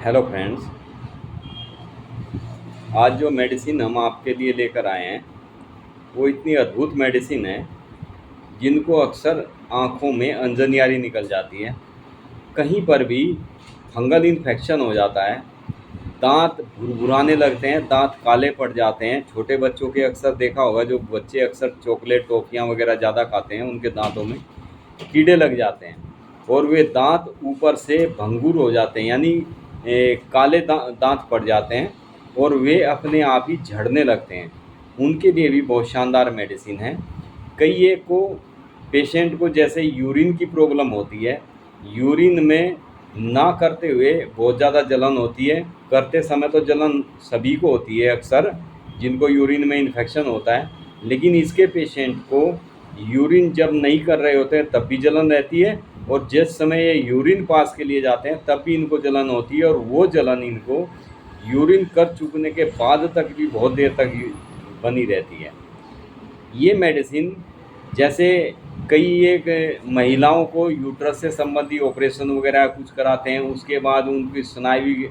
Hello friends. आज जो medicine हम आपके लिए लेकर आए हैं वो इतनी अद्भुत मेडिसिन है जिनको अक्सर आँखों में अंजनियारी निकल जाती है, कहीं पर भी फंगल इन्फेक्शन हो जाता है, दांत भुरभुराने लगते हैं, दांत काले पड़ जाते हैं। छोटे बच्चों के अक्सर देखा होगा, जो बच्चे अक्सर चॉकलेट टॉफ़ियाँ वगैरह ज़्यादा खाते हैं उनके दांतों में कीड़े लग जाते हैं और वे दांत ऊपर से भंगुर हो जाते हैं, यानी काले दांत पड़ जाते हैं और वे अपने आप ही झड़ने लगते हैं। उनके लिए भी बहुत शानदार मेडिसिन है। कई एक को पेशेंट को जैसे यूरिन की प्रॉब्लम होती है, यूरिन में ना करते हुए बहुत ज़्यादा जलन होती है, करते समय तो जलन सभी को होती है अक्सर जिनको यूरिन में इन्फेक्शन होता है, लेकिन इसके पेशेंट को यूरिन जब नहीं कर रहे होते हैं तब भी जलन रहती है और जिस समय ये यूरिन पास के लिए जाते हैं तब भी इनको जलन होती है और वो जलन इनको यूरिन कर चुकने के बाद तक भी बहुत देर तक बनी रहती है। ये मेडिसिन जैसे कई एक महिलाओं को यूट्रस से संबंधी ऑपरेशन वगैरह कुछ कराते हैं, उसके बाद उनकी स्नायु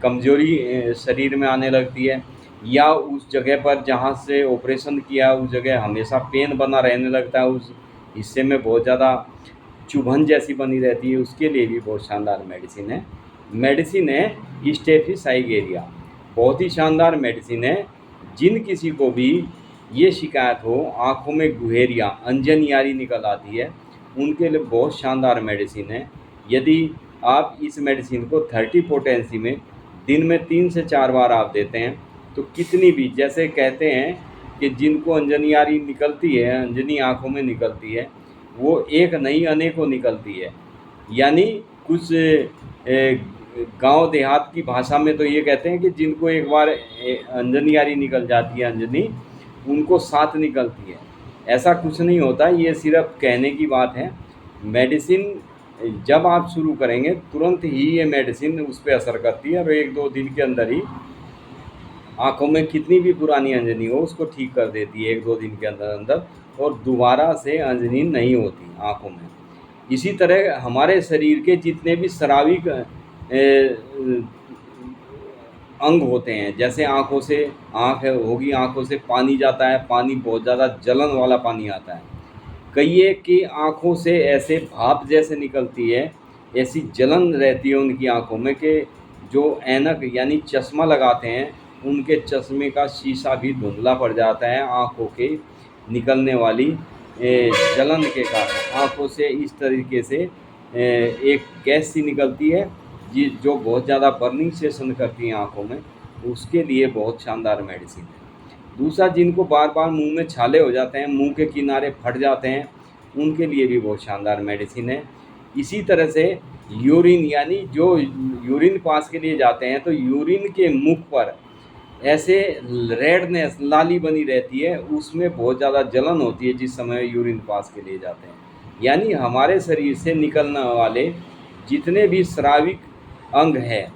कमजोरी शरीर में आने लगती है, या उस जगह पर जहाँ से ऑपरेशन किया उस जगह हमेशा पेन बना रहने लगता है, उस हिस्से में बहुत ज़्यादा चुभन जैसी बनी रहती है, उसके लिए भी बहुत शानदार मेडिसिन है स्टेफिसाइगेरिया। बहुत ही शानदार मेडिसिन है। जिन किसी को भी ये शिकायत हो, आँखों में गुहेरिया अंजनियारी निकल आती है, उनके लिए बहुत शानदार मेडिसिन है। यदि आप इस मेडिसिन को 30 पोटेंसी में दिन में 3 से 4 बार आप देते हैं तो कितनी भी, जैसे कहते हैं कि जिनको अंजनियारी निकलती है, अंजनी आँखों में निकलती है, वो एक नहीं अनेकों निकलती है। यानी कुछ गांव देहात की भाषा में तो ये कहते हैं कि जिनको एक बार अंजनियारी निकल जाती है, अंजनी, उनको 7 निकलती है। ऐसा कुछ नहीं होता, ये सिर्फ कहने की बात है। मेडिसिन जब आप शुरू करेंगे तुरंत ही ये मेडिसिन उस पर असर करती है और 1-2 दिन के अंदर ही आँखों में कितनी भी पुरानी अंजनी हो उसको ठीक कर देती है 1-2 दिन के अंदर अंदर, और दोबारा से अंजनी नहीं होती आँखों में। इसी तरह हमारे शरीर के जितने भी स्राविक अंग होते हैं, जैसे आँखों से, आँख होगी, आँखों से पानी जाता है, पानी बहुत ज़्यादा जलन वाला पानी आता है। कई एक की आँखों से ऐसे भाप जैसे निकलती है, ऐसी जलन रहती है उनकी आँखों में कि जो ऐनक यानी चश्मा लगाते हैं उनके चश्मे का शीशा भी धुंधला पड़ जाता है आँखों के निकलने वाली जलन के कारण। आँखों से इस तरीके से एक गैस सी निकलती है जो बहुत ज़्यादा बर्निंग सेंसेशन करती है आँखों में, उसके लिए बहुत शानदार मेडिसिन है। दूसरा, जिनको बार बार मुंह में छाले हो जाते हैं, मुंह के किनारे फट जाते हैं, उनके लिए भी बहुत शानदार मेडिसिन है। इसी तरह से यूरिन, यानी जो यूरिन पास के लिए जाते हैं तो यूरिन के मुख पर ऐसे रेडनेस, लाली बनी रहती है, उसमें बहुत ज़्यादा जलन होती है जिस समय यूरिन पास के लिए जाते हैं। यानी हमारे शरीर से निकलने वाले जितने भी स्राविक अंग है,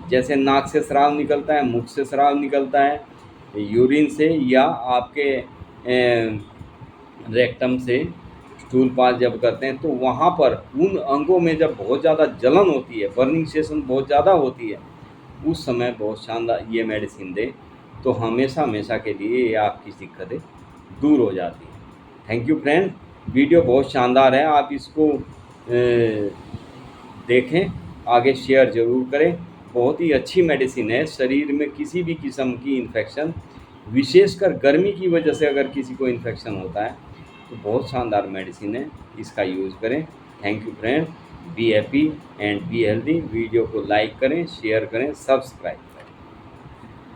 जैसे नाक से स्राव निकलता है, मुख से स्राव निकलता है, यूरिन से, या आपके रेक्टम से स्टूल पास जब करते हैं, तो वहाँ पर उन अंगों में जब बहुत ज़्यादा जलन होती है, बर्निंग सेंसेशन बहुत ज़्यादा होती है, उस समय बहुत शानदार ये मेडिसिन दे तो हमेशा हमेशा के लिए ये आपकी दिक्कतें दूर हो जाती हैं। थैंक यू फ्रेंड, वीडियो बहुत शानदार है, आप इसको देखें, आगे शेयर ज़रूर करें। बहुत ही अच्छी मेडिसिन है। शरीर में किसी भी किस्म की इन्फेक्शन, विशेषकर गर्मी की वजह से अगर किसी को इन्फेक्शन होता है तो बहुत शानदार मेडिसिन है, इसका यूज़ करें। Thank you friend, be happy and be healthy. Video को लाइक करें, शेयर करें, सब्सक्राइब।